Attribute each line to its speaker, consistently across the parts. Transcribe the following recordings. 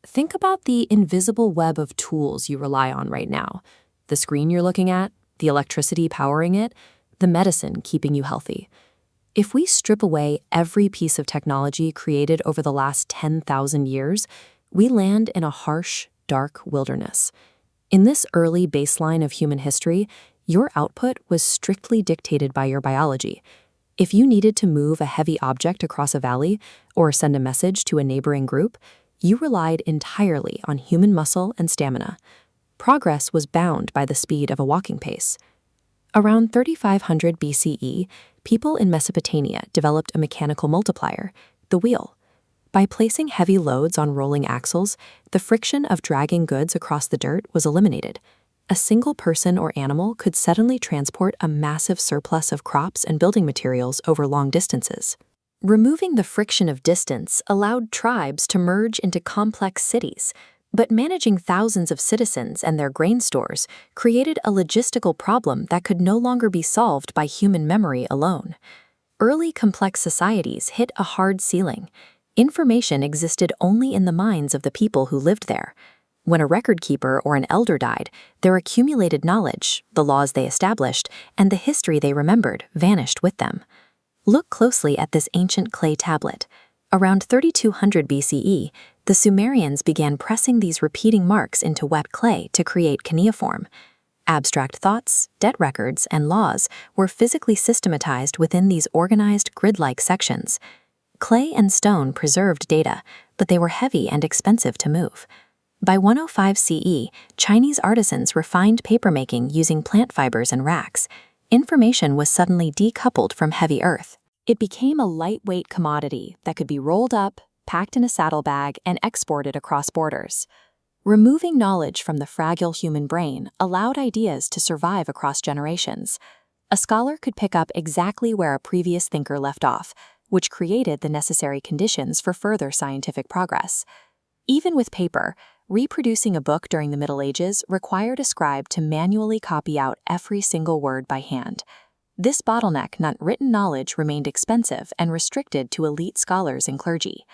Speaker 1: Think about the invisible web of tools you rely on right now. The screen you're looking at, the electricity powering it, the medicine keeping you healthy. If we strip away every piece of technology created over the last 10,000 years, we land in a harsh, dark wilderness. In this early baseline of human history, your output was strictly dictated by your biology. If you needed to move a heavy object across a valley or send a message to a neighboring group, you relied entirely on human muscle and stamina. Progress was bound by the speed of a walking pace. Around 3500 BCE, people in Mesopotamia developed a mechanical multiplier, the wheel. By placing heavy loads on rolling axles, the friction of dragging goods across the dirt was eliminated. A single person or animal could suddenly transport a massive surplus of crops and building materials over long distances. Removing the friction of distance allowed tribes to merge into complex cities, but managing thousands of citizens and their grain stores created a logistical problem that could no longer be solved by human memory alone. Early complex societies hit a hard ceiling. Information existed only in the minds of the people who lived there. When a record keeper or an elder died, their accumulated knowledge, the laws they established, and the history they remembered vanished with them. Look closely at this ancient clay tablet. Around 3200 BCE, the Sumerians began pressing these repeating marks into wet clay to create cuneiform. Abstract thoughts, debt records, and laws were physically systematized within these organized grid-like sections. Clay and stone preserved data, but they were heavy and expensive to move. By 105 CE, Chinese artisans refined papermaking using plant fibers and racks. Information was suddenly decoupled from heavy earth. It became a lightweight commodity that could be rolled up, packed in a saddlebag, and exported across borders. Removing knowledge from the fragile human brain allowed ideas to survive across generations. A scholar could pick up exactly where a previous thinker left off, which created the necessary conditions for further scientific progress. Even with paper, reproducing a book during the Middle Ages required a scribe to manually copy out every single word by hand. This bottleneck meant written knowledge remained expensive and restricted to elite scholars and clergy.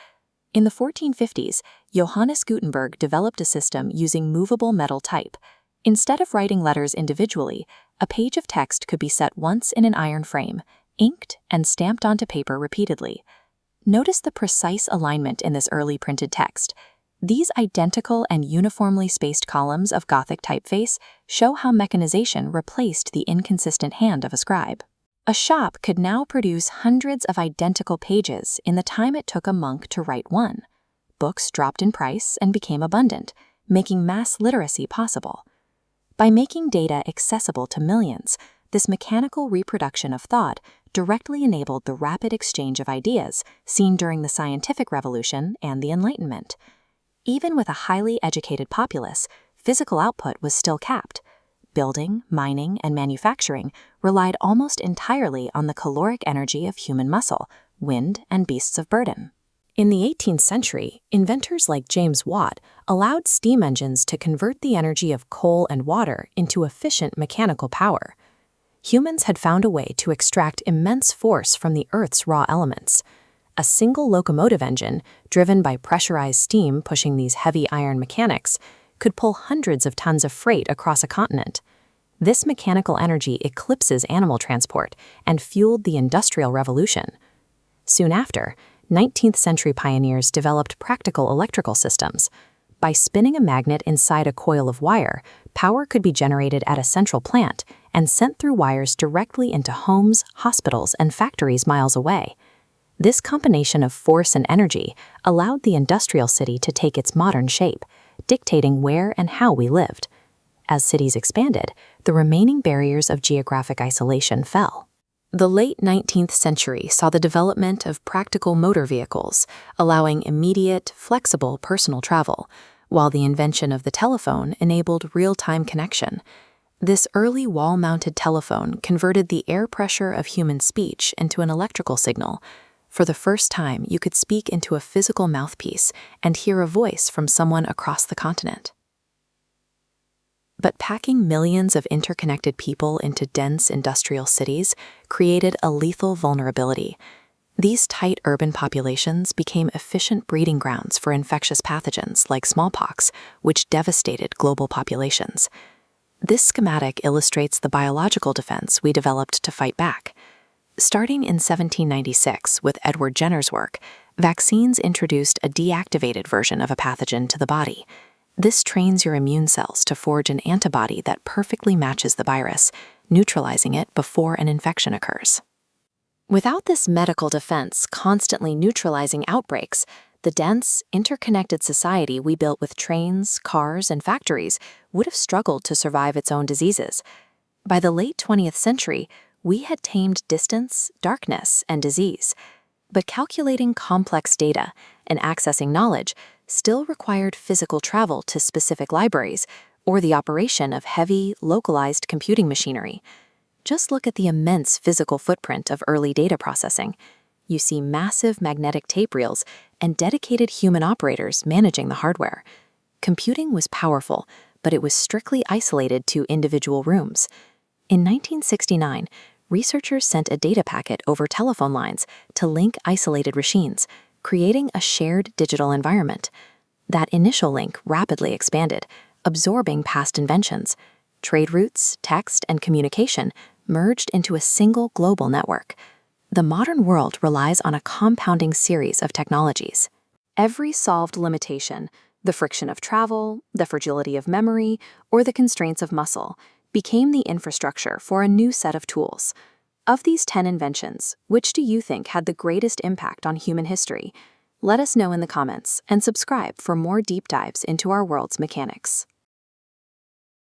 Speaker 1: In the 1450s, Johannes Gutenberg developed a system using movable metal type. Instead of writing letters individually, a page of text could be set once in an iron frame, inked and stamped onto paper repeatedly. Notice the precise alignment in this early printed text. These identical and uniformly spaced columns of Gothic typeface show how mechanization replaced the inconsistent hand of a scribe. A shop could now produce hundreds of identical pages in the time it took a monk to write one. Books dropped in price and became abundant, making mass literacy possible. By making data accessible to millions, this mechanical reproduction of thought directly enabled the rapid exchange of ideas seen during the scientific revolution and the Enlightenment. Even with a highly educated populace, physical output was still capped. Building, mining, and manufacturing relied almost entirely on the caloric energy of human muscle, wind, and beasts of burden. In the 18th century, inventors like James Watt allowed steam engines to convert the energy of coal and water into efficient mechanical power. Humans had found a way to extract immense force from the Earth's raw elements. A single locomotive engine, driven by pressurized steam pushing these heavy iron mechanics, could pull hundreds of tons of freight across a continent. This mechanical energy eclipses animal transport and fueled the Industrial Revolution. Soon after, 19th century pioneers developed practical electrical systems. By spinning a magnet inside a coil of wire, power could be generated at a central plant and sent through wires directly into homes, hospitals, and factories miles away. This combination of force and energy allowed the industrial city to take its modern shape, dictating where and how we lived. As cities expanded, the remaining barriers of geographic isolation fell. The late 19th century saw the development of practical motor vehicles, allowing immediate, flexible personal travel, while the invention of the telephone enabled real-time connection. This early wall-mounted telephone converted the air pressure of human speech into an electrical signal. For the first time, you could speak into a physical mouthpiece and hear a voice from someone across the continent. But packing millions of interconnected people into dense industrial cities created a lethal vulnerability. These tight urban populations became efficient breeding grounds for infectious pathogens like smallpox, which devastated global populations. This schematic illustrates the biological defense we developed to fight back. Starting in 1796 with Edward Jenner's work, vaccines introduced a deactivated version of a pathogen to the body. This trains your immune cells to forge an antibody that perfectly matches the virus, neutralizing it before an infection occurs. Without this medical defense constantly neutralizing outbreaks, the dense, interconnected society we built with trains, cars, and factories would have struggled to survive its own diseases. By the late 20th century, we had tamed distance, darkness, and disease. But calculating complex data and accessing knowledge still required physical travel to specific libraries or the operation of heavy, localized computing machinery. Just look at the immense physical footprint of early data processing. You see massive magnetic tape reels and dedicated human operators managing the hardware. Computing was powerful, but it was strictly isolated to individual rooms. In 1969, researchers sent a data packet over telephone lines to link isolated machines, creating a shared digital environment. That initial link rapidly expanded, absorbing past inventions. Trade routes, text, and communication merged into a single global network. The modern world relies on a compounding series of technologies. Every solved limitation, the friction of travel, the fragility of memory, or the constraints of muscle, became the infrastructure for a new set of tools. Of these 10 inventions, which do you think had the greatest impact on human history? Let us know in the comments and subscribe for more deep dives into our world's mechanics.